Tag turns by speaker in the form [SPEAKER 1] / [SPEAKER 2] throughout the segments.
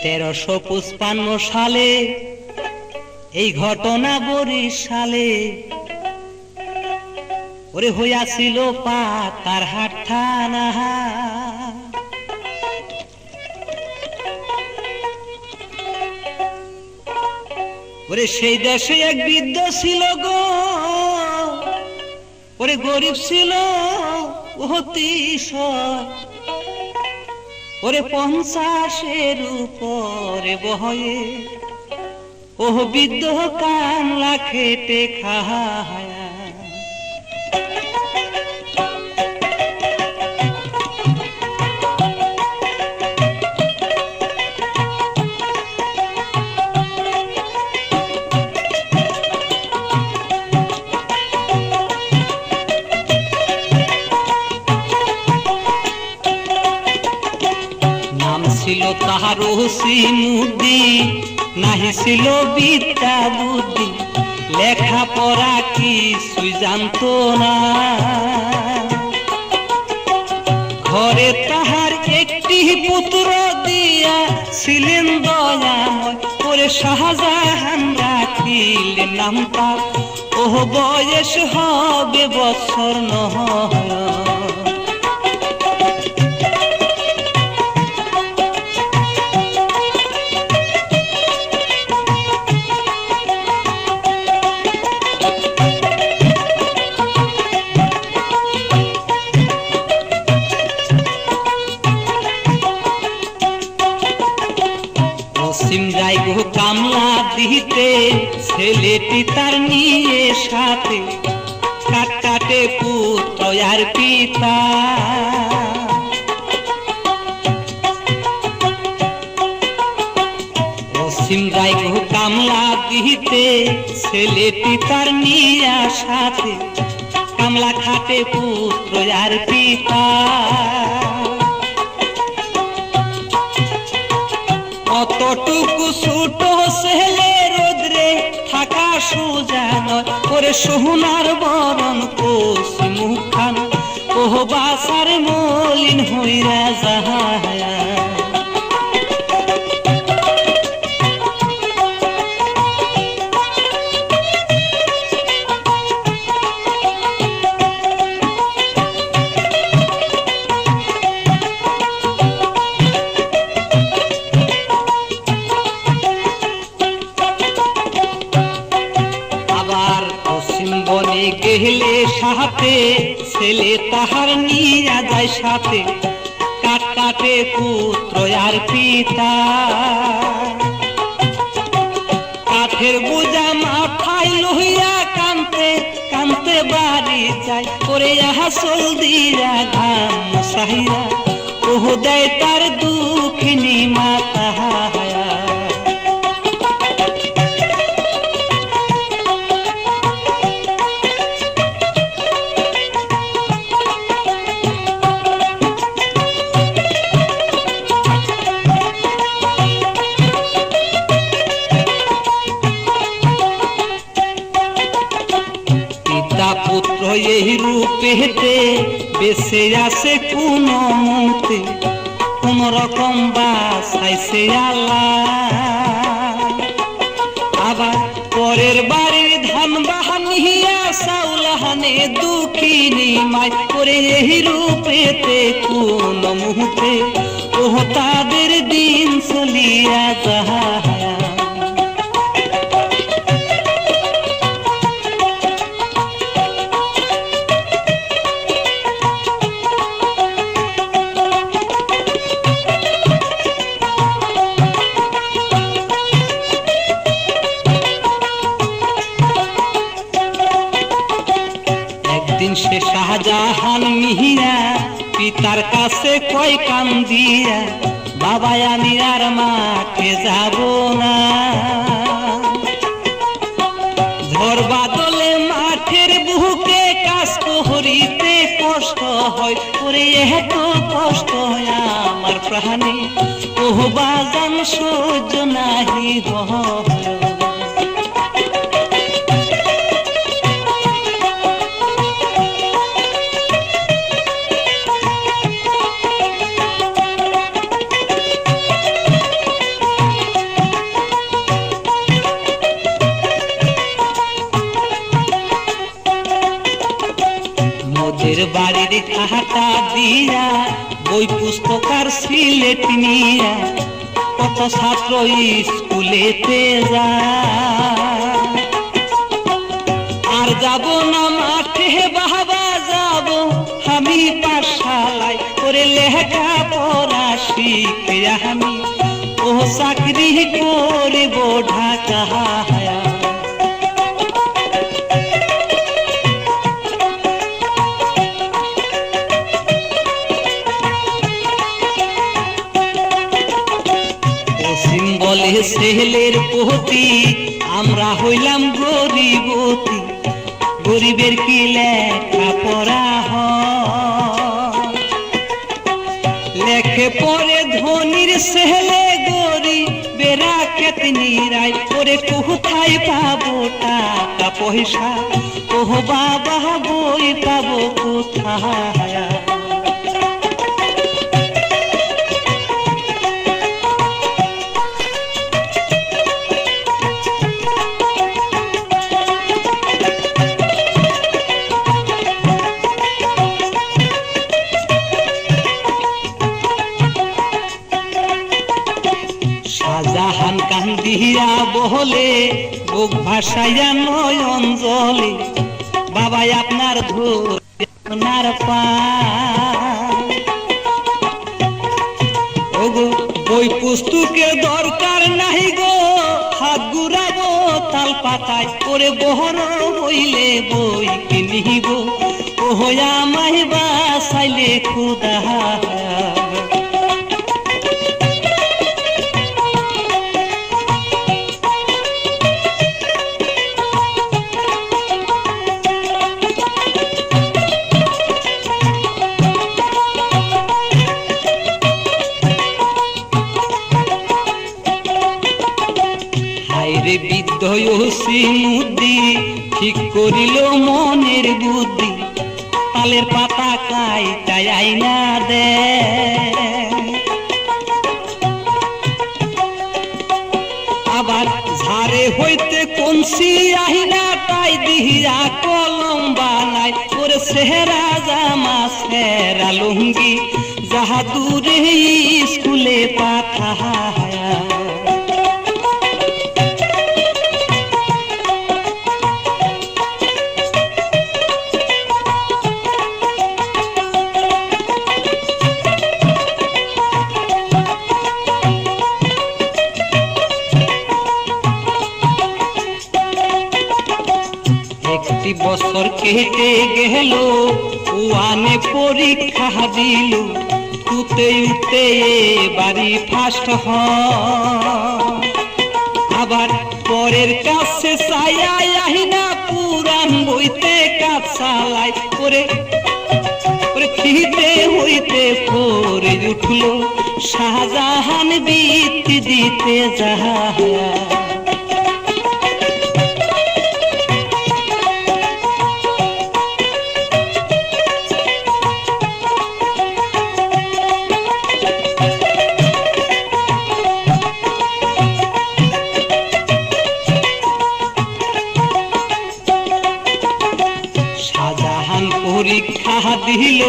[SPEAKER 1] 1355 সালে এই ঘটনা বরিশালে ওরে হইয়াছিল পাতারহাট থানা। ওরে সেই দেশে এক বৃদ্ধ ছিল গো, ওরে গরিব ছিল অতিশয়, ওরে 50-এর উপরে বয়ে ও বৃদ্ধ কামলা খেটে খায়। ছিল তাহার মুদি, নাহি ছিল বিদ্যা বুদ্ধি, লেখা পড়া কিছুই জানতো না। ঘরে তাহার একটি পুত্র দিয়া ছিলেন দয়াময়, ওরে শাহজাহান রাখিলেন নাম তার, ও বয়স হবে বছর নয়। যাই গো কামলা দিতে, ছেলেটি তার নিয়ে সাথে, কাটে পুত্র আর পিতা। অসীম যাই গো কামলা দিতে, ছেলেটি তার নিয়ে সাথে, কামলা খাটে পুত্র আর পিতা। অতটুকু ছোট ছেলে রোদ্রে থাকা সোজা নয়, ওরে সোনার বরণ কোসি মুখান, ও বাসার মলিন হইরা যায়। গেলে সাথে ছেলে তাহার নিয়া যায় সাথে, কাটে পুত্র আর পিতা। কাঠের বোঝা মাথায় লইয়া কানতে কানতে বাড়ি যায়, ওরে হাসল দিয়া ঘাম সাহিরা, ও দেয় তার দুঃখিনী মাতা। পুত্র এই রূপেতে বেঁচে আছে কোন মুহূর্তে, কোন রকম বাঁচাইছে আল্লাহ। আবার পরের বাড়ির ধান বাহানিয়া চাউল হানে দুঃখিনী মাই, করে এই রূপেতে কোন মুহূর্তে ও তাদের দিন চলিয়া যায়। সে শাহজাহান মিহিয়া পিতার কাছে কয় কান্দিয়া, বাবা আমি আর মাঠে যাব না। ঝড় বাদলে মাঠের বুকে কাজ করিতে কষ্ট হয়, ওরে এত কষ্ট হয় আমার প্রাণে, ও বাজান সহ্য নাহি হয়। হাটা দিয়া বই পুস্তকার সিলেট নিয়া কত ছাত্র স্কুলেতে যায়। আর যাব না মাঠে বাবা, যাব আমি পাঠশালায় করে লেখা পড়া শিখে আমি ও চাকরি করব ঢাকায়। বলে ছেলের প্রতি আমরা হইলাম গরিবতী, গরিবের কি লেখা পড়া হয়? লেখে পড়ে ধনির ছেলে গরিবেরা কেতনিরাই করে কোথায় পাবো টাকা পয়সা? ও বাবা বই পাবো কোথায়? শাহজাহান কান্দিয়া বলে বুক ভাসাইয়া নয়ন জলে, বাবাই আপনার ধর পা ওগো বই পুস্তকের দরকার নাই গো, হাত ঘুরাবো তাল পাতায় করে বহর হইলে বই কিনিব ও আমায় বাসাইলে খুদা। বিদ্যুৎ ঠিক করিল মনের বুদ্ধি, তালের পাতা কাইটাই আইনা দে। আবার ঝাড়ে হইতে কনসি আহিনা তাই দিয়া কলম বানাই করে সেহরা জামা সেরা লুঙ্গি, যাহা দূরে স্কুলে পাঠায়। একটি বছর কেটে গেল, ওয়ানে পরীক্ষা দিল, তুতে উতে বাড়ি ফার্স্ট হ। আবার পরের কাছে চাইয়াই আহিনা পুরান বইতে কাজ চালাই করে খিদে হইতে পরে উঠল, শাহজাহান বৃত্তি দিতে যায়। শাহজাহান পরীক্ষা দিল,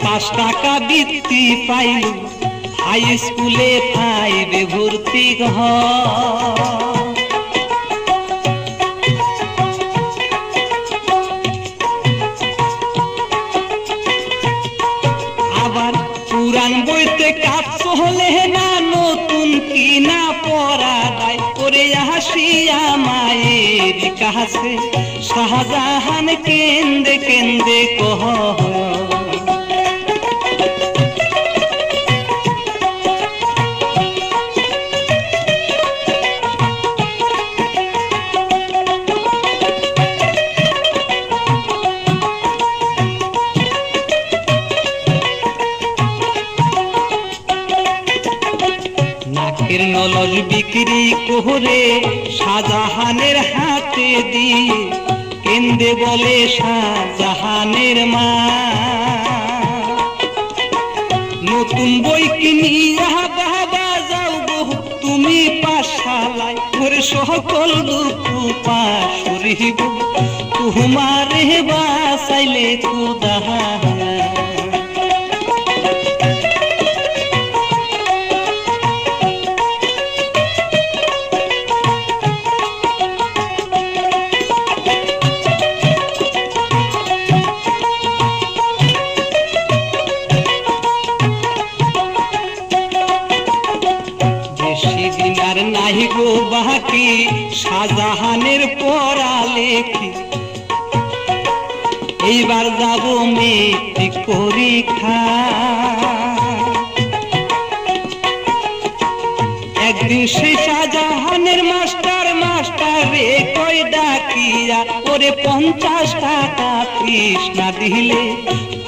[SPEAKER 1] 5 টাকা বৃত্তি পাইল, হাই স্কুলে 5 ভর্তি আবার পুরান বইতে কাজ চলে না, নতুন কিনা পড়া দায় করে হাসিয়া মায়ের কাছে শাহজাহান কেন্দে কেন্দে কহ। নাকের নলজ বিক্রি করে শাহজাহানের হাতে দিয়ে কেন্দে বলে শাহজাহানের মা, নতুন বই কিনিয়া বাবা যাও গো তুমি পাঠশালায়, ওরে সকল দুঃখ পাশরিব তোমারে বাসাইলে খুদা। থাকি শাহজাহানের পড়ালেখি এইবার যাব মেট্রিক পরীক্ষা একদিন সেই শাহজাহানের মাস্টার রে কই ডাকিয়া ওরে 50 টাকা ফিস না দিলে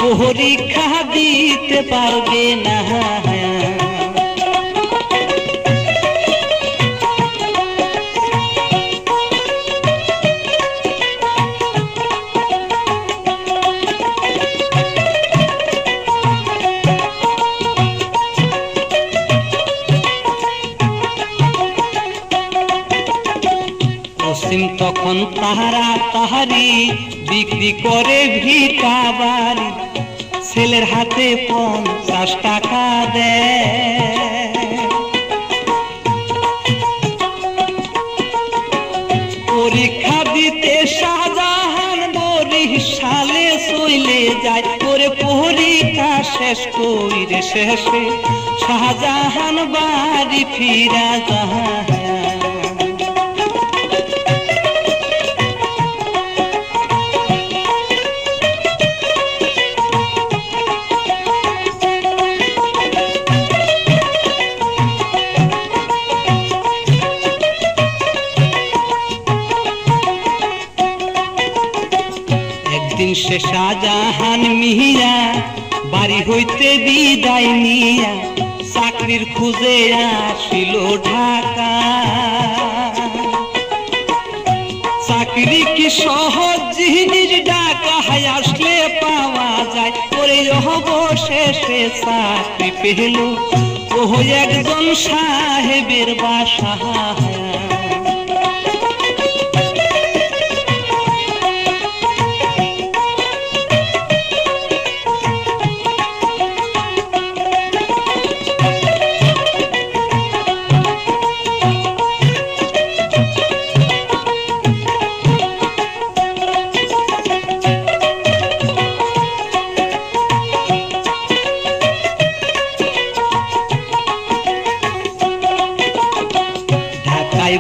[SPEAKER 1] পরীক্ষা দিতে পারবে না তখন তাহারা তাহারি বিক্রি করে ভিটা বাড়ি ছেলের হাতে 50 টাকা দেয় পরীক্ষা দিতে শাহজাহান বরিশালে চলে যায় ওরে পরীক্ষা শেষ কইরে শেষে শাহজাহান বাড়ি ফিরা যায় সে শাহজাহান মিয়া বাড়ি হইতে বিদায় নিয়া চাকরির খুঁজে আসিল ঢাকা চাকরি কি সহজ জিনিস ঢাকা আসলে পাওয়া যায় ওরে অবশেষে চাকরি পেল ও একজন সাহেবের বাসা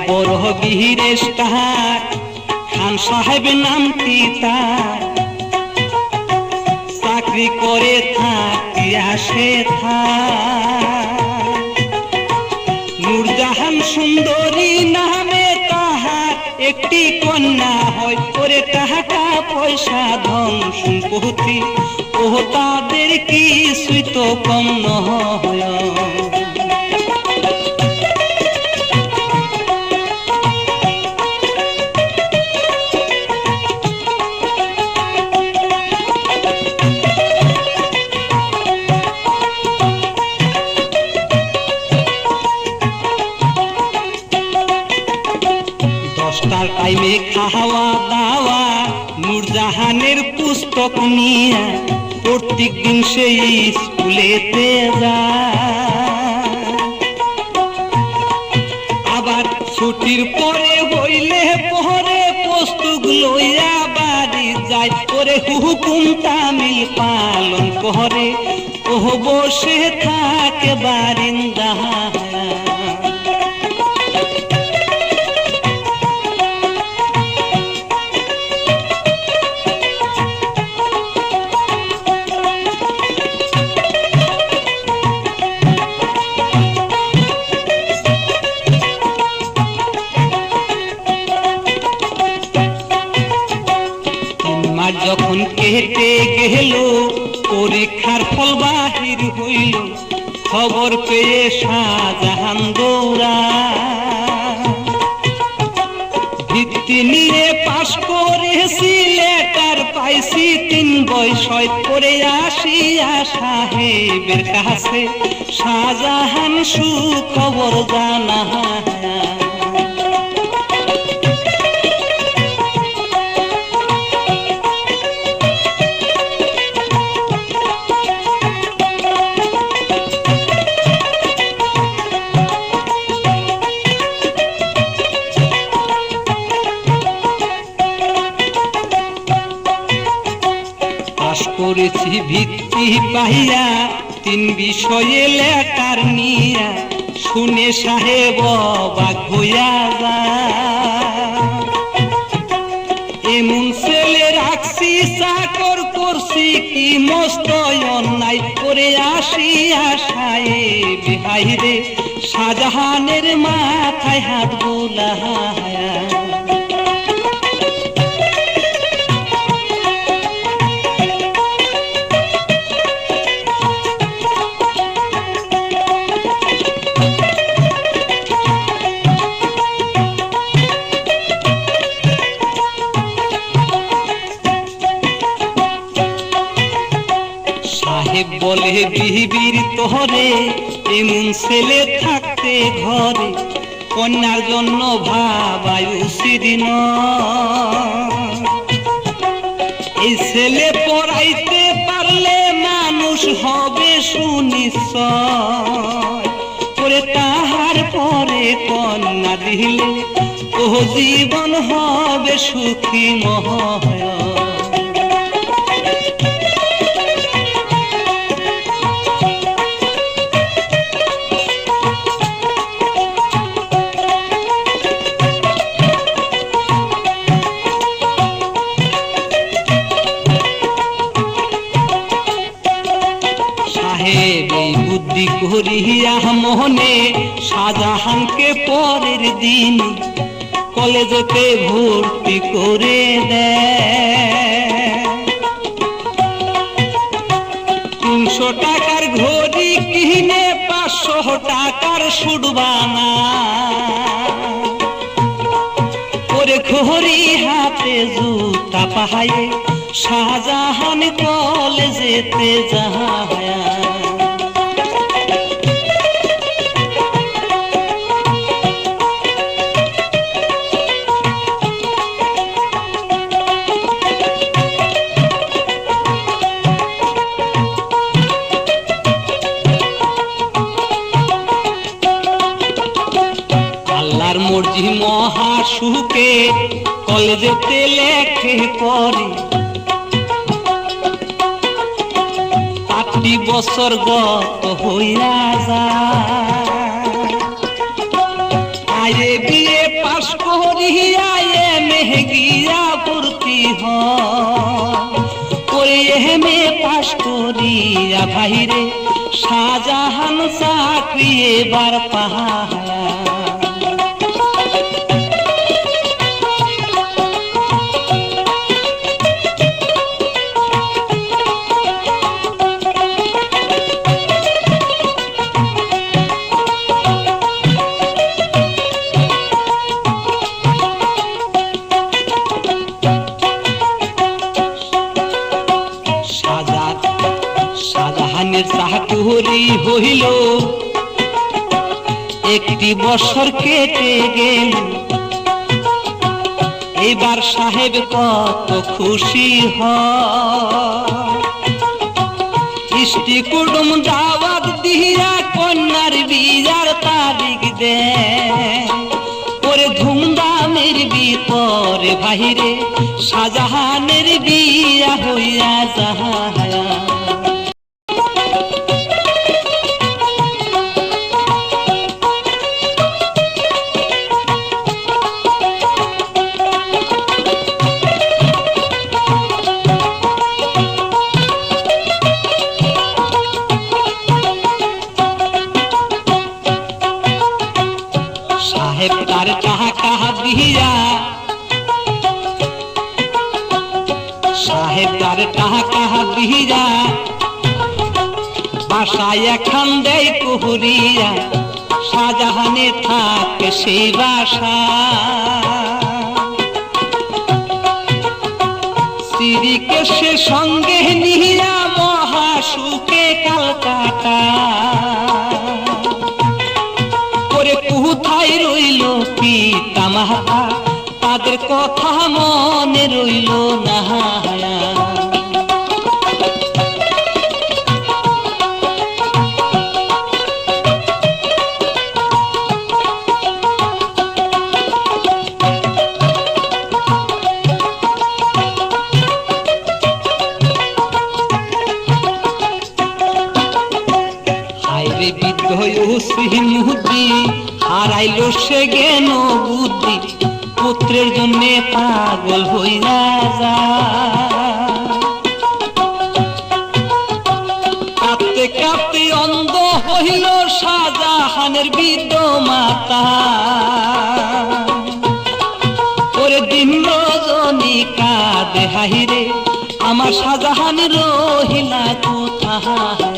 [SPEAKER 1] বড় বীরেশ তাহার খান সাহেব নামটি তার চাকরি করে থাকিয়া সে নূরজাহান সুন্দরী নামে তাহার একটি কন্যা হয় ওরে টাকা পয়সা ধন সম্পত্তি ও তাদের কিছুই তো কম নয় টাইমে খাওয়া দাওয়া নূরজাহানের পুস্তক নিয়ে প্রত্যেক দিন সেই স্কুলেতে যায় আবার ছুটির পরে হইলে পরে পুস্তক লইয়া বাড়ি যায় ওরে হুকুম তামিল পালন করে ও বসে থাকে বারিন্দা যখন কেটে গেল পরীক্ষার ফল বাহির হইল খবর পেয়ে শাহজাহান দৌড়া ভিত্তি নিয়ে পাশ করেছি লেটার পাইছি 3 বছর করে আসিয়া সাহেবের কাছে শাহজাহান সুখবর জানা করেছি ভিত্তি পাইয়া 3 বিষয়ে লেটার নিয়া শুনে সাহেব অবাক হইয়া যায়, এমন ছেলে রাখছি চাকর করছি কি মস্ত অন্যায় করে আসিয়া সাহেব হাইরে শাহজাহানের মাথায় হাত বুলায়া। সাহেব বলে বিবির তোরে এমন ছেলে থাকতে ঘরে কন্যার জন্য ভাবাই উচিত নয়। এই ছেলে পড়াইতে পারলে মানুষ হবে সুনিশ্চয়, করে তাহার পরে কন্যা দিলে ও জীবন হবে সুখী মহয়। সাহেব এই বুদ্ধি করিয়া মনে শাহজাহানকে পরের দিন কলেজেতে ভর্তি করে দেয়। 300 টাকার ঘড়ি কিনে 500 টাকার সুট বানায়, ওরে ঘড়ি হাতে জুতা পাহায়ে শাহজাহান কলেজেতে যায়। আল্লাহর মর্জি মহা সুখে কলেজেতে লেখে পড়ে, 8 বছর গত হইয়া যায়। আয়ে বিয়ে পাশ করিয়া এমএ গিয়া ভর্তি হয়, এমএ পাশ করিয়া ভাইরে শাহজাহান চাকরি এবার পায়। শাহজাহানের চাকরি হইল 1 বছর কেটে গেল, এবার সাহেব কত খুশি হয়। ইষ্টি কুটুম দাওয়াত দিয়া কন্যার বিয়ার তারিখ দেয়, ওরে ধুমধামের ভিতরে ভাইরে শাহজাহানের বিয়া হইয়া যায়। সাহেব তার টাকা দিয়া, সাহেব তার টাকা দিয়া বাসায় এখন দেয় কুহুরিয়া, শাহজাহানে থাকে সেই বাসা। স্ত্রীকে সে সঙ্গে নিয়া মহা সুখে কালকাটা, করে কোথায় রইল পিতা মাতা তাদের কথা মনে রইল না। হায়রে বিদ্রোহ মুহুদ্দিন পুত্রের জন্য পাগল হইয়া যায়। কাঁদতে কাঁদতে অন্ধ হইল শাহজাহানের বৃদ্ধ মাতা। ওরে দিন রজনী কাঁদে হাহিরে আমার শাহজাহান রহিলা কোথায়।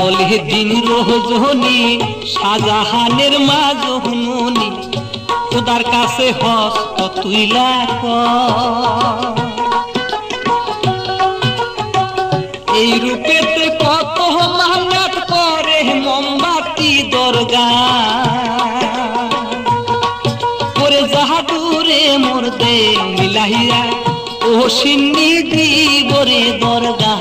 [SPEAKER 1] বলে দিন রজনী শাহজাহানের মা জননী খোদার কাছে হস্ত তুইলা এই রূপেতে কত মান্নাত করে মোমবাতি দরগা করে জাহাদুরে মোর দে মিলাইয়া ও সিন্নি দিবরে দরগা।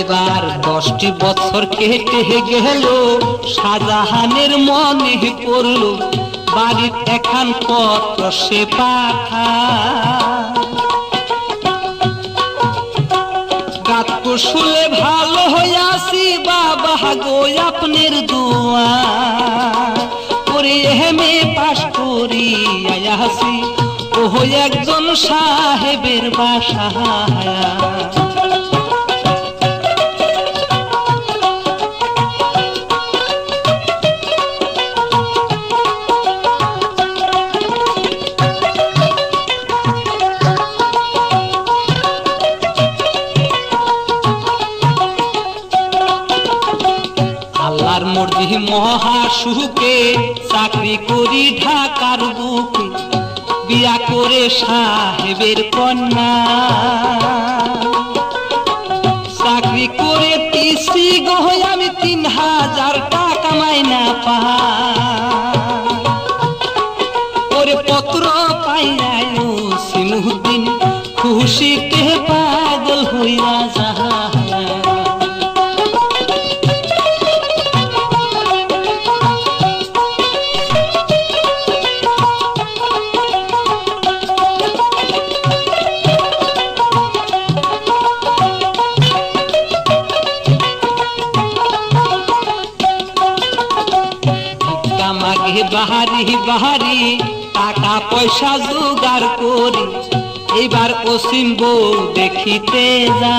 [SPEAKER 1] এবার 10টি বছর কেটে গেল শাহজাহানের মনে পড়ল বাড়ির এখান পত্র সে পাঠা। গাত কুশলে ভালো হইয়াছি বাবা গো আপনার দোয়া করে হেমে পাশ করি আয়াসি ও একজন সাহেবের বাসা। আল্লাহর মর্জি মহা সুখে চাকরি করি ঢাকার বুকে বিয়া করে সাহেবের কন্যা। চাকরি করে তিসি গো আমি 3000 টাকা মাইনা পাই। ওরে পত্র পাইয়া সিমুদ্দিন খুশিতে পাগল হইয়া যায়। মাগে বাহারি বাহারি টাকা পয়সা জোগাড় করি এবার অসীম বউ দেখিতে যা।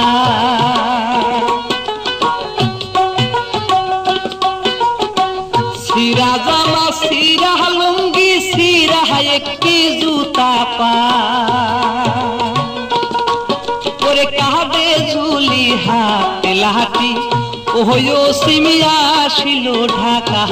[SPEAKER 1] সিরা জামা সিরা লুঙ্গি সিরা একটি জুতা পা করে কাঁধে ঝুলি হাতে লাঠি ওহো সিমিয়া আসিল ঢাকা।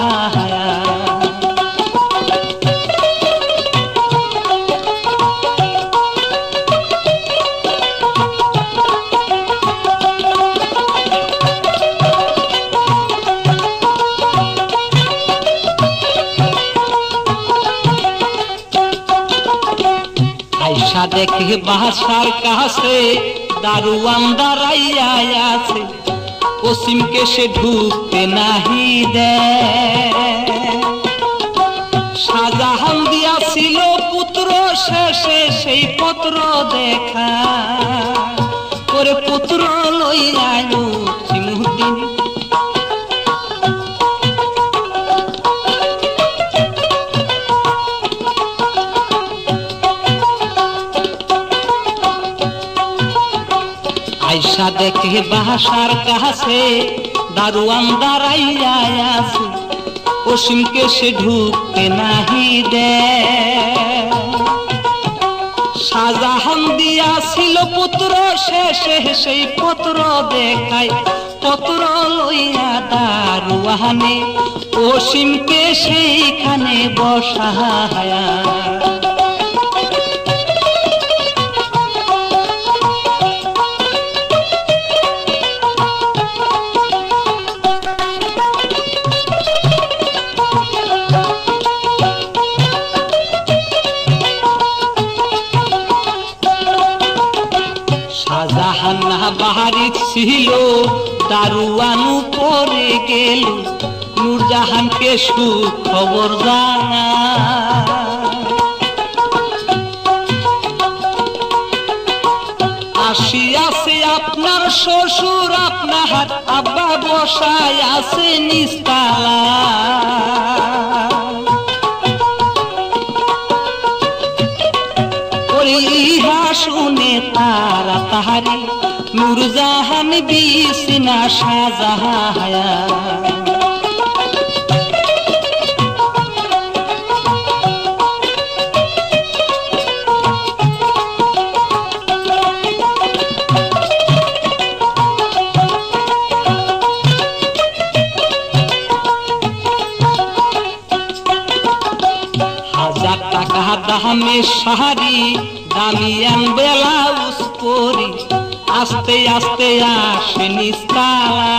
[SPEAKER 1] আইসা দেখে বাসার কাছে দারুয়ান দাঁড়াইয়া আছে অসীমকে সে ঢুকতে নাহি দেয়। শাহজাহান দিয়াছিল পুত্র শেষে সেই পত্র দেখা করে পুত্র লইয়া সিমুদ্দিন আইসা দেখে বাসার কাছে দারুয়ান দাঁড়াইয়া আছে অসীমকে সে ঢুকতে নাহি দেয়। শাহজাহান দিয়াছিল পুত্র শেষে সেই পত্র দেখায় পত্র লইয়া দারুয়ানে অসীমকে সেইখানে বসায়া। শাহজাহান বাহারি ছিল দারুয়ান পরে গেল নূরজাহানকে সুখবর জানা আসিয়াছে আপনার শ্বশুর আপনার আব্বা বসায় আছে নিস্তালা ইহা শুনে তারা তাহারি নূরজাহান বিছনা সাজায়া হাজার টাকা দামে শাড়ি দামিয়ান ব্লাউজ পরি আস্তে আস্তে আসে নিস্তালা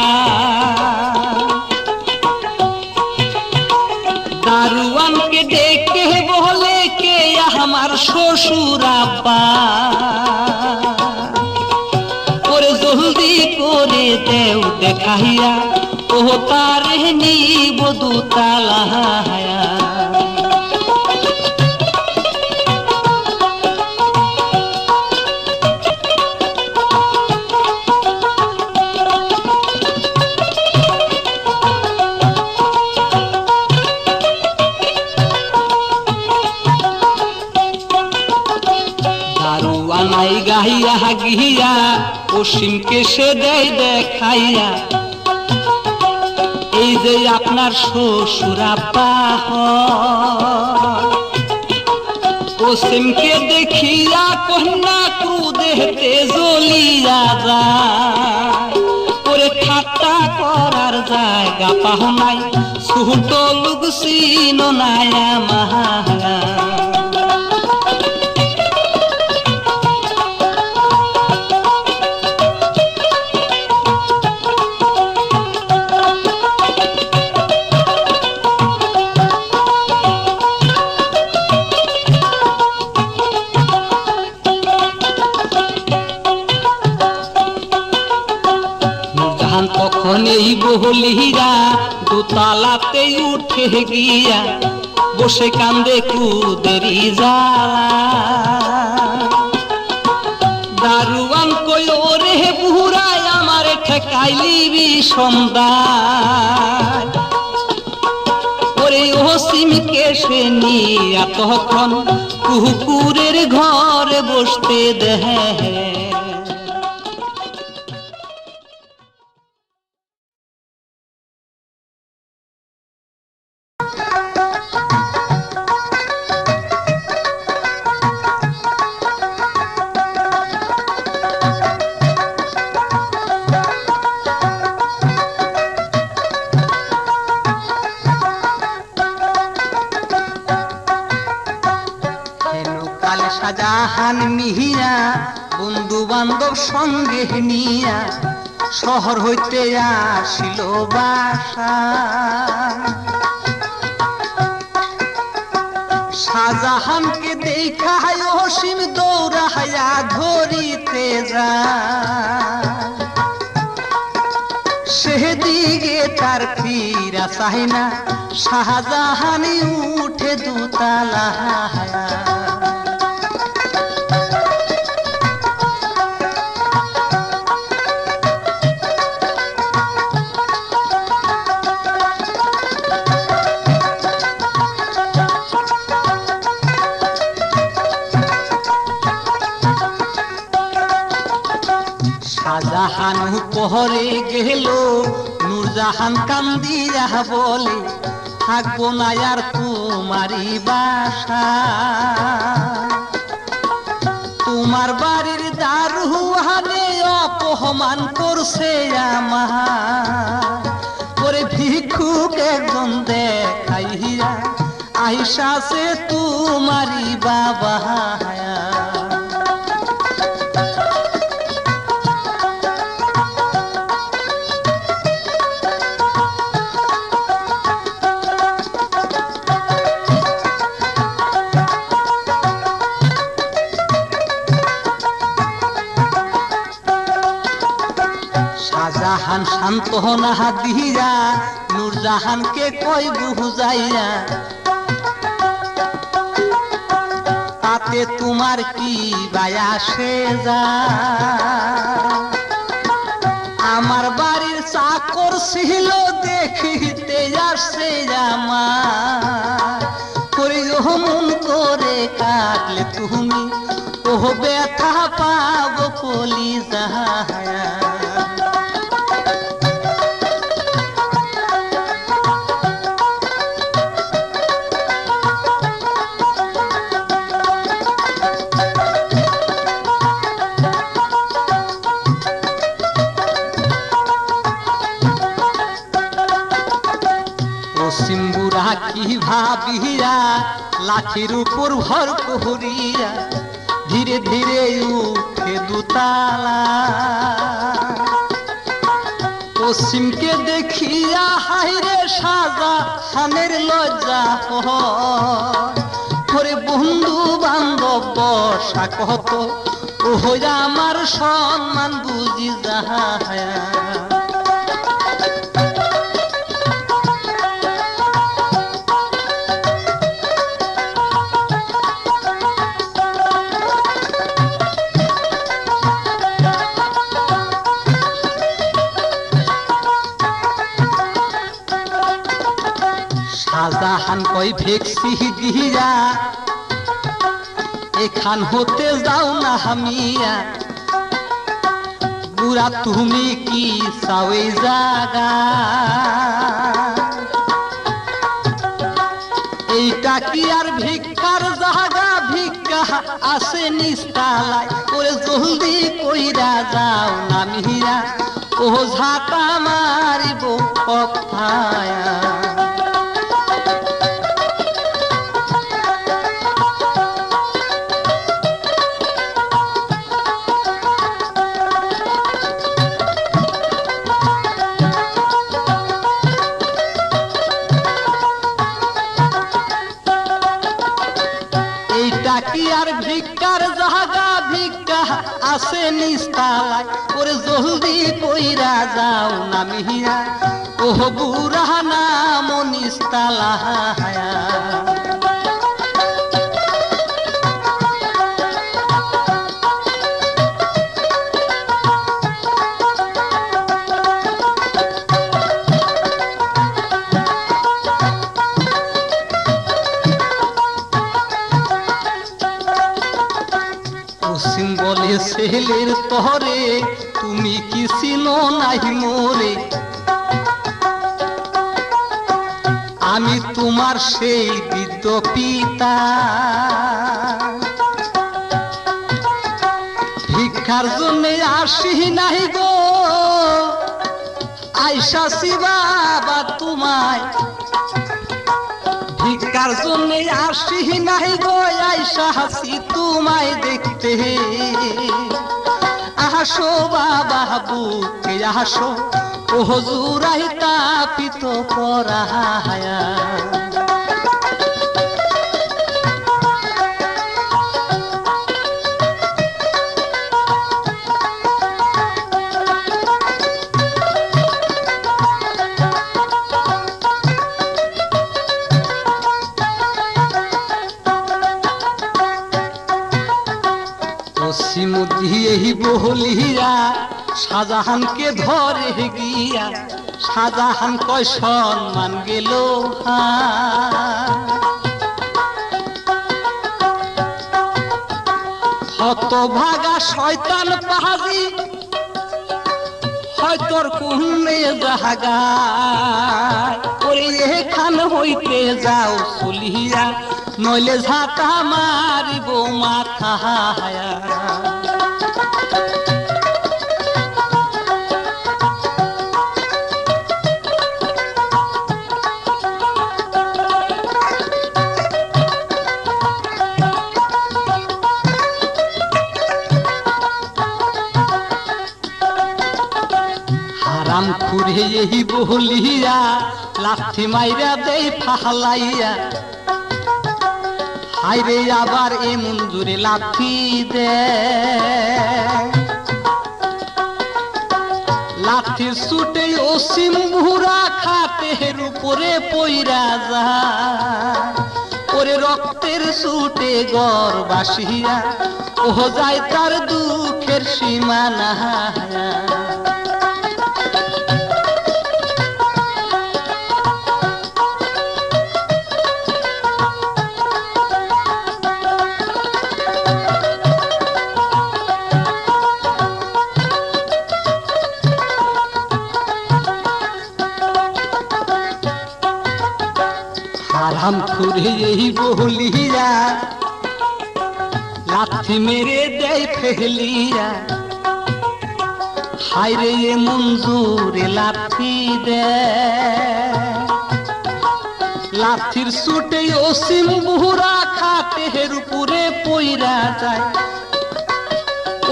[SPEAKER 1] দারুয়ানকে ডেকে বলে কে আমার শ্বশুর আব্বা ওরে জলদি করে দেও দেখাইয়া ও তারে নিব দুতালা গাহিয়া গিয়া অসীমকে সে দেয় দেখাইয়া এই যে আপনার শ্বশুর আব্বা অসীমকে দেখিয়া কন্যা ক্রুদেহতে জ্বলিয়া যায় ওরে ঠাট্টা করার জায়গা পাহ নাই ছোট লোক চিন নায়া মাহা তখন এই বহলিরা দোতালাতে উঠে গিয়া বসে কান্দে কুদেরি জ্বালা দারুয়ান কই ওরে বুড়াই আমার ঠেকাইলি বিষমদায় ওরে অসীমকে সে নিয়া তখন কুকুরের ঘরে বসতে দেহে শাহজাহান মিহিয়া বন্ধু বান্ধব সঙ্গে নিয়া শহর হইতে আসিল বাসা শাহজাহানকে দেখায় অসীম দৌড়াইয়া ধরিতে যায় সেদিকে তার ফিরা চাই না শাহজাহান উঠে দুতালা শাহজাহান উপহরে গেল নূরজাহান কান্দিয়া বলে থাকবো না আর তোমারই বাসা তোমার বাড়ির দারুয়ানে অপমান করছে আমার ওরে ভিক্ষুক একজন দেখাইয়া আইসাছে তোমারই বাবা শাহজাহান সান্ত্বনা দিয়া নূরজাহানকে কই বুঝাইয়া, তাতে তোমার কি বায়াসে যা, আমার বাড়ির চাকর ছিল দেখিতে আসছে আমার, মন করে কাটলে তুমি ও ব্যথা পাবো কলিজায়া। সিম্বুরা কি ভাবিয়া লাঠির উপর ভর করিয়া ধীরে ধীরে উঠে দুতালা, পশ্চিমকে দেখিয়া হাইরে শাহজাহানের লজ্জা করে বন্ধু বান্ধব বর্ষা কত ও আমার সম্মান বুঝি যাহা। শাহজাহান কই ভেক্সি দিয়া এখান হতে যাও না হামিয়া, বুড়া তুমি কি চাও এই জাগা, এইটা কি আর ভিক্ষার জাগা, ভিক্ষা আছে নিস্তালায়, ওরে জলদি কইরা যাও না মিয়া, ও ঝাঁটা মারিব কথায়া। কি আর ভিক্ষার জাগা, ভিক্ষা আছে নিস্তালায়, ওরে জলদি কইরা যাও না মিয়া, ও বুড়া নাম নিস্তালায়া। বলে ছেলের তরে তুমি কি চিনো নাই মোরে, আমি তোমার সেই বৃদ্ধ পিতা, ভিক্ষার জন্য আসি নাই গো আইসাছি বাবা তোমায়, ভিক্ষার জন্য আসি নাই গো আইসাছি তোমায় দেখতে, আসো বাবা বুকে আসো ও হুজুরাই তাপিত পরায়া। এই বলিয়া শাহজাহানকে ধরে গিয়া, শাহজাহান কয় সম্মান গেল হতভাগা শয়তান পাহাড়ি, হয়তোর কোনে জাগায়, ওরে এখান হইতে যাও চলিয়া, নইলে ঝাঁটা মারিব মাথা। হারাম খুরে এই বলিয়া লাথি মাইরা দেই ফালাইয়া, হাইরে আবার এমন জোরে লাথি দে, লাথি লাঠির ছুটে অসীম বুড়া খাটের উপরে পইরা যায় ওরে রক্তের ছুটে গড় বাসিয়া ও যায় তার দুঃখের সীমানা হারাম খুরে এই বলিয়া লাথি মেরে দেয় ফেলিয়া হায়রে এ মঞ্জুরে লাথি দে লাথির ছুটে অসীম বুড়া খাটের উপরে পইরা যায়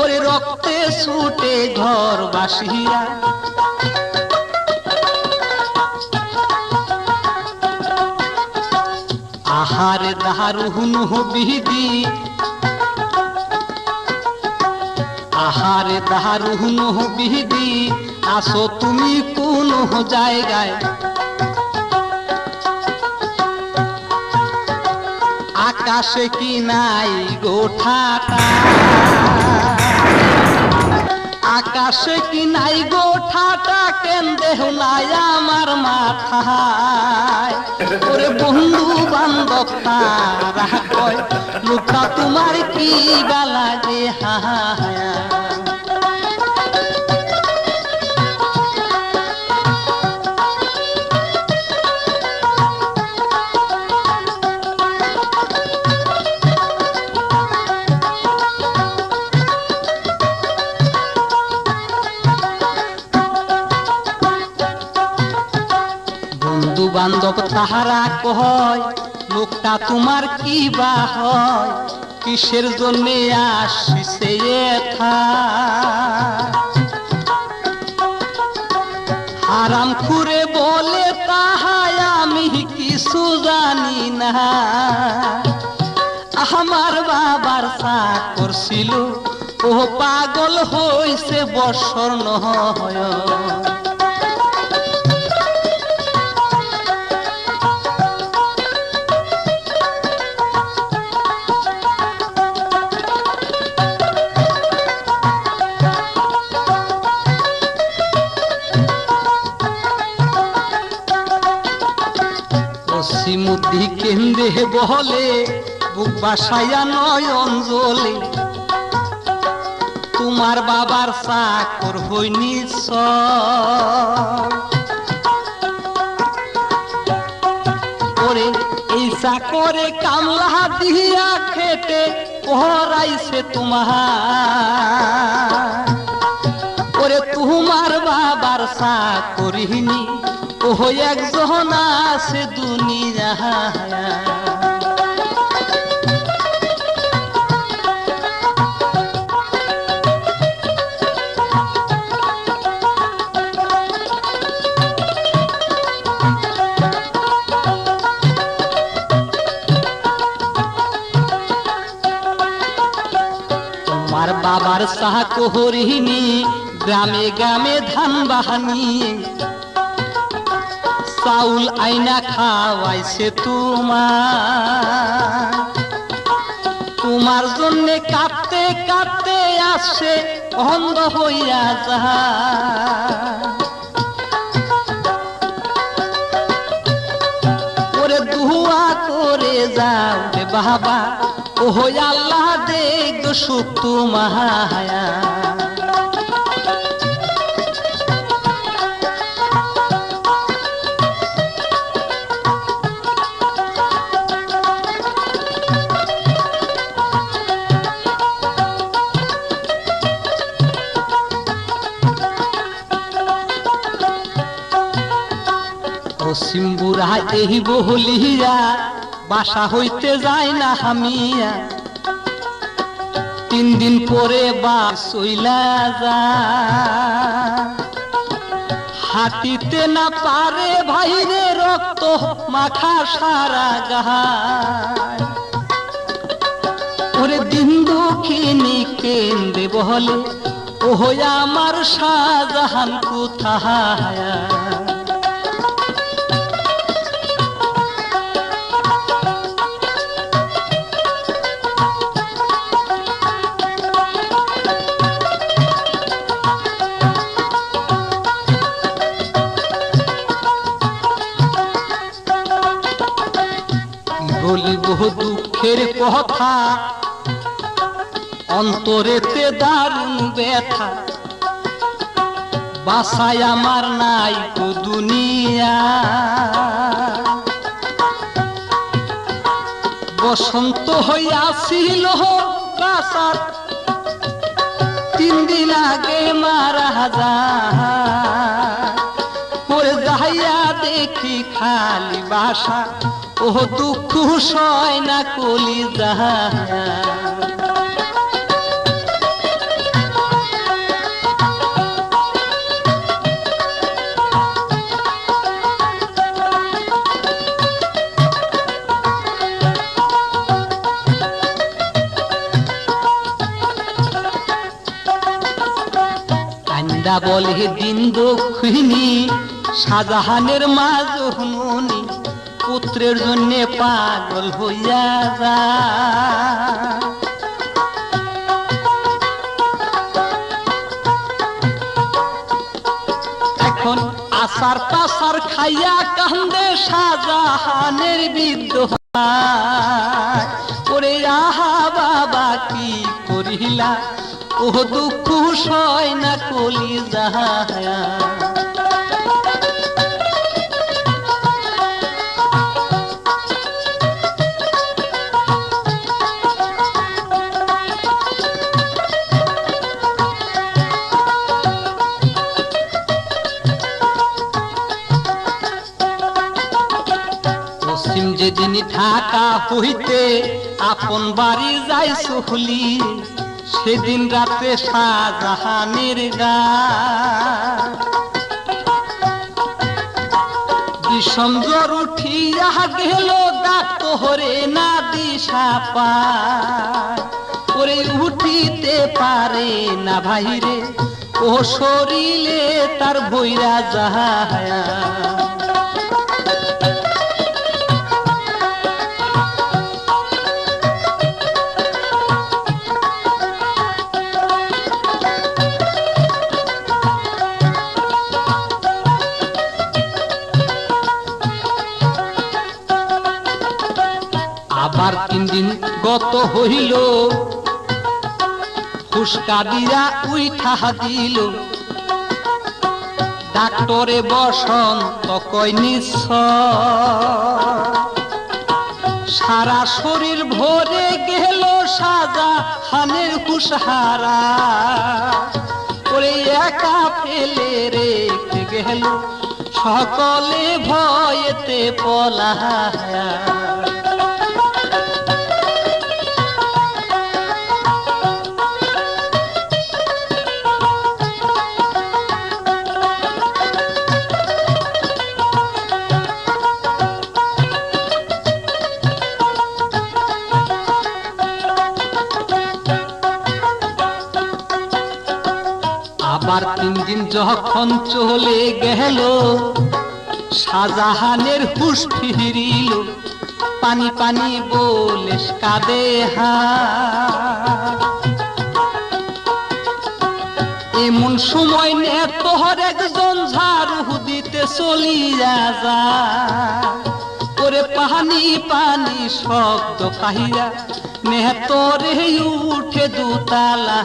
[SPEAKER 1] ওরে রক্তে ছুটে ঘর বাসিয়া আহারে দারুণ বিধি আহারে দারুণ বিধি আসো তুমি কোন জায়গায় আকাশে কি নাই গোঠাটা আকাশে কি নাই গোঠাটা কেন দেহ নাই আমার মাথায় ওরে বন্ধু বান্ধব তারা কয় লোকটা তোমার কি গালা যে হায়া বন্ধু বান্ধব তাহারা কয় লোকটা তোমার কি বা হয় কিসের জন্য আসিছে এথা হারাম খুরে বলে তাহাই আমি কিছু জানি না আমার বাবার চাকর ছিল ও পাগল হইছে বৎসর নয় মুদি কেন্দ্রে বলে বুক বাসাইয়া নয়ন জ্বলে তোমার বাবার চাকর হইনি ওরে এই চাকরে কামলা দিয়া খেতে পড়াইছে তোমার ওরে তোমার বাবার চাকরিনি ও একজন আছে দুনিয়া তোমার বাবার চাকরিনি গ্রামে গ্রামে ধান বাহানিয়ে চাউল আইনা খাওয়াইছে তোমার জন্য কাঁদতে কাঁদতে আসছে অন্ধ হইয়া যাহা ওরে দুয়া করে যাও রে বাবা ও আল্লাহ দেখ সুখ তোমায়া অসীম বুড়া এই বলিয়া বাসা হইতে যায় না হামিয়া 3 দিন পরে বাস চইলা যায় হাঁটিতে না পারে ভাইরে রক্ত মাখা সারা গায় ওরে দিন দুঃখিনী কেন্দে বলে ও ওহো আমার শাহজাহান কোথায় বলিব দুঃখের কথা অন্তরেতে দারুণ ব্যথা বাসায় আমার নাই তো দুনিয়া বসন্ত হইয়াছিল বাসার 3 দিন আগে মারা যায় পরে যাইয়া দেখি খালি বাসা ও দুঃখ সয় না কলিজা কান্দা বলে দিন দক্ষিণী শাহজাহানের মা জননী পুত্রের জন্য পাগল হইয়া যায় এখন আসার পাসার খাইয়া কান্দে শাহজাহানের বিধবা ওরে আহা বাবা কি করিলা ও দুঃখ সয় না কলিজা যেদিন ঢাকা হইতে আপন বাড়ি যাই সহলি সেদিন রাতে শাহজাহানের বিষম জ্বর উঠিয়া গেল ডাক্তরে না দিশা পায় ওরে উঠিতে পারে না ভাইরে ও শরীরে তার বইরা যায় আবার 3 দিন গত হইল ফুসকা দিয়া উইঠা দিল ডাক্তরে বসন্ত কই সারা শরীর ভরে গেল শাহজাহানের হুশহারা ওরে একা ফেলে রেখে গেল সকলে ভয়েতে পলায়া আবার 3 দিন যখন চলে গেল শাহজাহানের হুশ ফিরিল পানি পানি বলে কাঁদে এমন সময় নে তোর একজন ঝাড়ু দিতে চলিয়া যায় ওরে পানি পানি শব্দ পাহিয়া নে তোরে উঠে দুতালা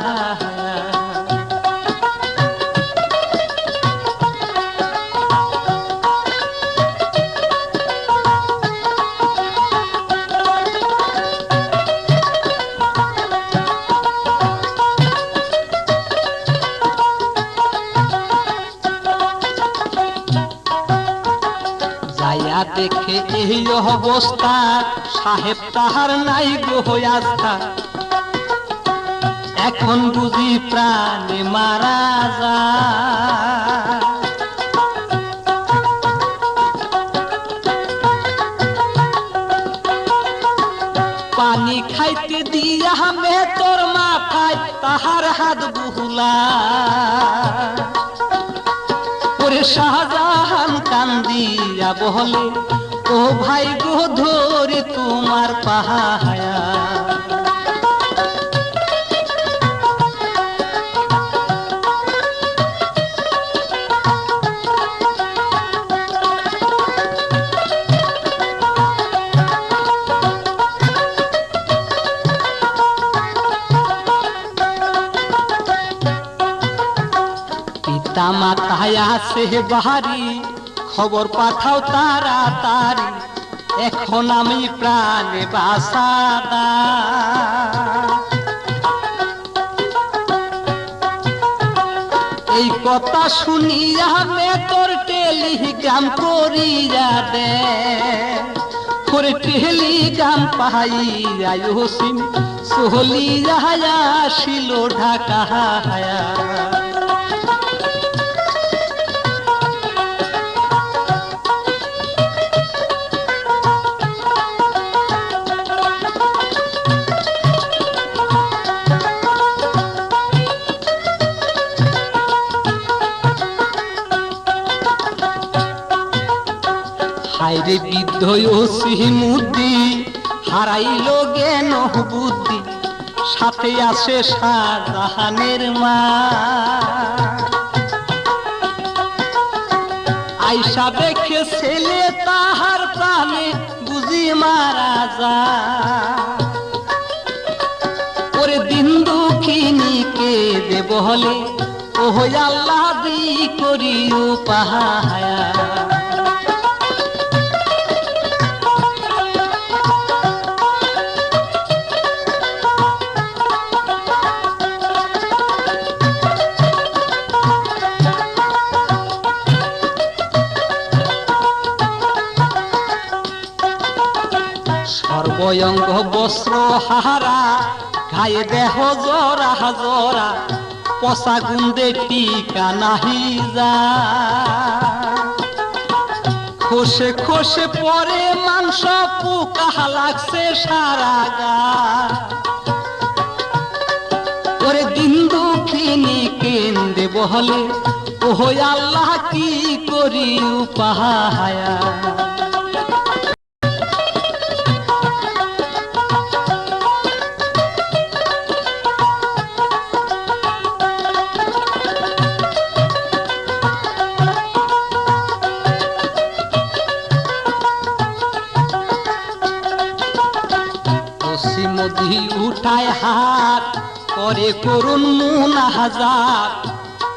[SPEAKER 1] দেখে এই অবস্থা সাহেব তাহার নাই গো আস্থা এখন বুঝি প্রাণে মারা যায় পানি খাইতে দিয়া মে তোর মাথায় তাহার হাত বুহুলা ওরে শাহজাহান কান্দিয়া বলে ও ভাই গো ধরে তোমার পাহায়া মাথায় আসে বাহারি খবর পাঠাও তাড়াতাড়ি এখন আমি প্রাণে বাসাদা এই কথা শুনিয়া মে তোর টেলিগ্রাম করিয়া দে করে টেলিগ্রাম পাইয়া হোসিন চলিয়া আসিল ঢাকা হায়া হায়রে বিদ্ধ সিমুদ্দি হারাইল জ্ঞান বুদ্ধি সাথে আসে শাহজাহানের মা আইসা দেখে ছেলে তাহার প্রাণে বুঝি মারা যায় ওরে দিন দুঃখিনীকে দেব হলে ও আল্লাহ দি করিও পাহায়া সর্বঙ্গ বস্ত্র হারা গায়ে দেহ জরা জরা পশা গুন্দে টিকা নাহি যা খসে খসে পরে মাংস পোকা লাগছে সারা গা ওরে দিন দুঃখিনী কেন্দে বলে ও আল্লাহ কি করি পাহায়া উঠায় হাত করে করুন মুনাজাত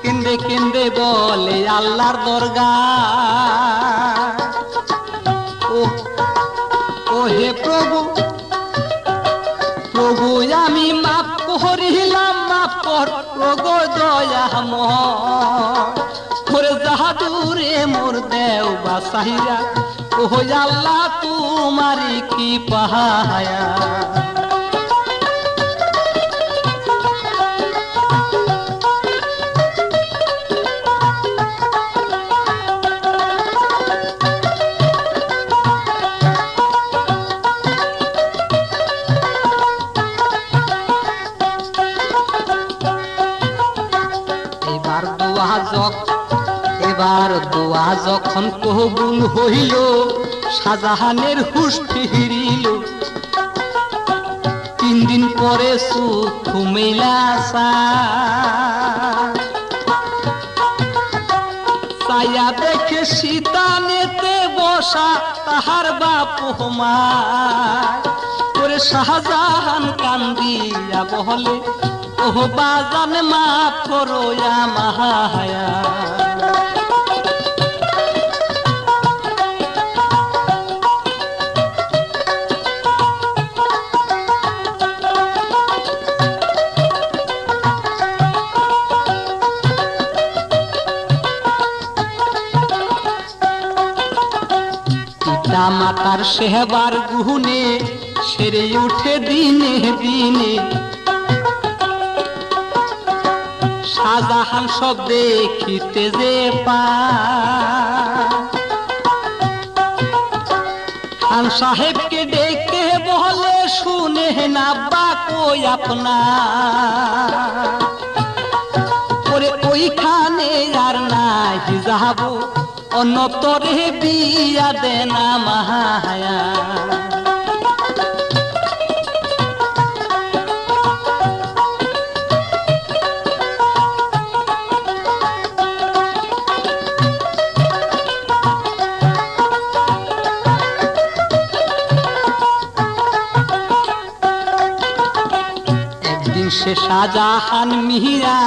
[SPEAKER 1] কেন্দে কেন্দে বলে আল্লাহর দরগাহ ও হে প্রভু প্রভু আমি মাফ করিলাম মাফ কর প্রভু দয়াময় করে জাহাদুরে মোর দেও বাসাইরা ও আল্লাহ তোমারি কি পাহায়া এবার দোয়া যখন কবুল হইল শাহজাহানের হুঁশ ফিরিল 3 দিন পরে সুখ মেলা ছায়া দেখে সীতা নেতে বসা তাহার বাপ মা করে শাহজাহান কান্দিয়া বলে ও বাজান মাফ করো আমায়া পিতা মাতার সেবার গুনে সেরে উঠে দিনে দিনে শাহজাহান সব দেখিতে যে খান সাহেবকে ডেকে বলে শুনে না বা কই আপনার ওইখানে আর নাই যাব অন্যতরে বিয়া দেনা মায়া সে শাহজাহান মিহিরা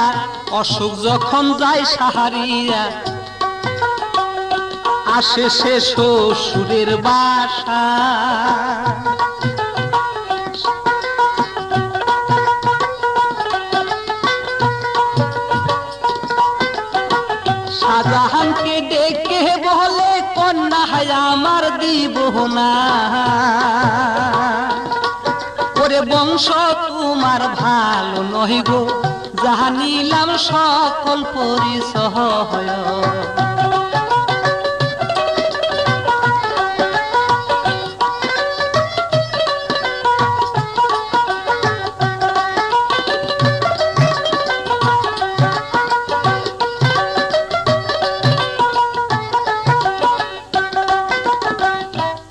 [SPEAKER 1] অশোক যখন যায় সাহারিয়া আসে সে শ্বশুরের বাসা শাহজাহানকে ডেকে বলে কন্যা আমার দিব না বংশ তোমার ভালো নয় গো যাহা নিলাম সকল পরিচয়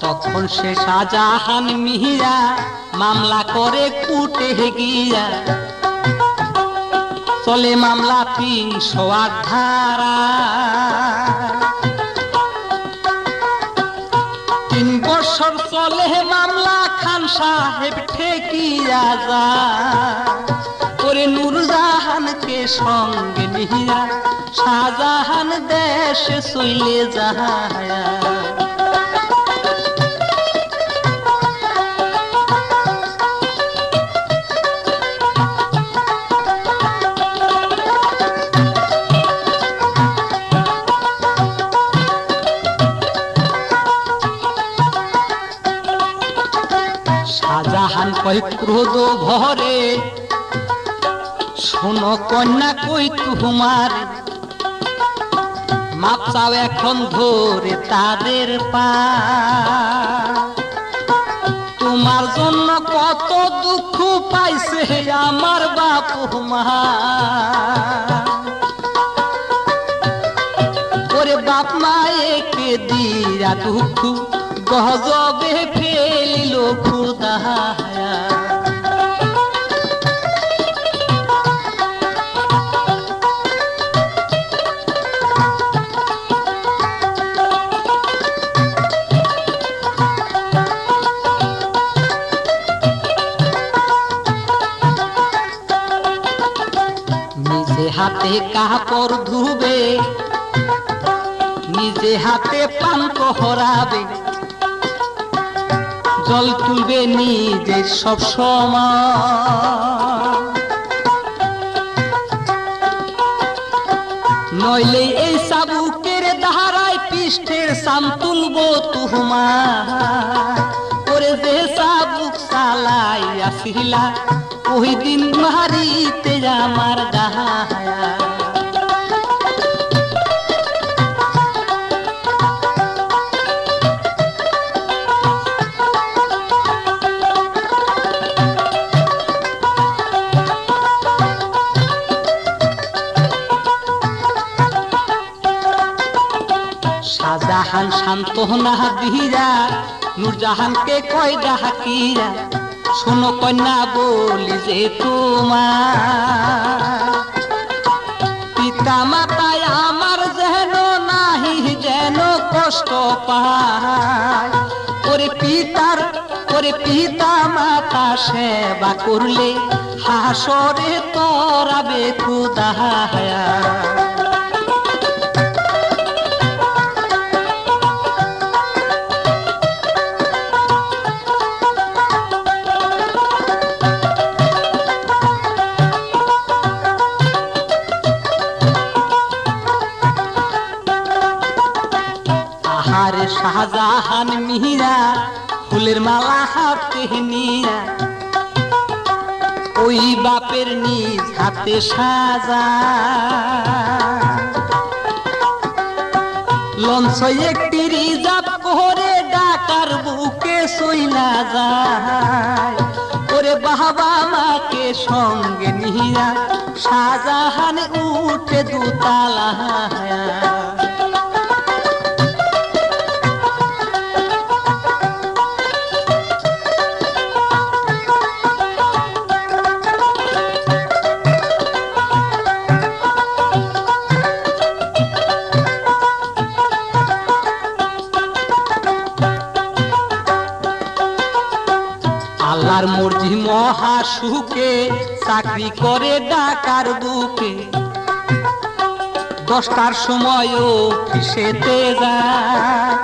[SPEAKER 1] তখন সে শাহজাহান মিহিরা মামলা করে কুটে গিয়া চলে মামলা ৩০৮ ধারা ৩ বছর চলে মামলা খান সাহেব ঠেকিয়া যা করে নূরজাহানকে সঙ্গে নিয়া শাহজাহান দেশে চলে যায় শাহজাহান কই ক্রোধ ভরে শোনো কন্যা কই তোমার মাপ চাও এখন ধরে তাদের পা তোমার জন্য কত দুঃখ পাইছে আমার বাপ মা ওরে বাপ মায়েকে দিয়া দুঃখ গজবে ফেলিল খুদায়া নিজে হাতে কাপড় ধুবে নিজে হাতে পান করাবে জল তুলবে নিজে সব সময় নইলে এই চাবুকের ধারায় পৃষ্ঠের সাম তুলবো তোমার ওরে যে চাবুক চালাই আসিলা ওই দিন মারিতে আমার গায়া শাহজাহান সান্ত্বনা দিয়া নূরজাহানকে কয় ডাকিয়া শোনো কন্যা বলি যে তোমার পিতা মাতায় আমার যেন নাহি যেন কষ্ট পায় ওরে পিতা মাতা সেবা করলে হাসরে তরাবে খুদায়া আহারে শাহজাহান মিহিরা ফুলের মালা হাতে নিয়া ওই বাপের নিজ হাতে সাজা লঞ্চ একটি রিজার্ভ করে ঢাকার বুকে সইলা যায় ওরে বাবা মাকে সঙ্গে নিয়া শাহজাহান উঠে দূত দুতালা আল্লাহর মর্জি মহা সুখে চাকরি করে ঢাকার বুকে 10টার সময় অফিসেতে যায়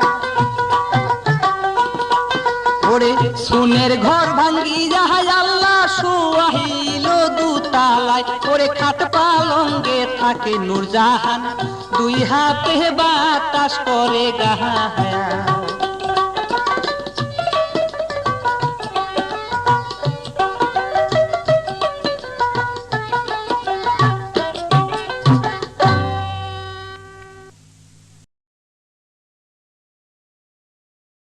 [SPEAKER 1] ওরে সোনের ঘর ভাঙ্গি যায় আল্লাহ শুয়াইল দুতালায় ওরে খাট পালঙ্গে থাকে নূরজাহান 2 হাতে বাতাস করে গায়া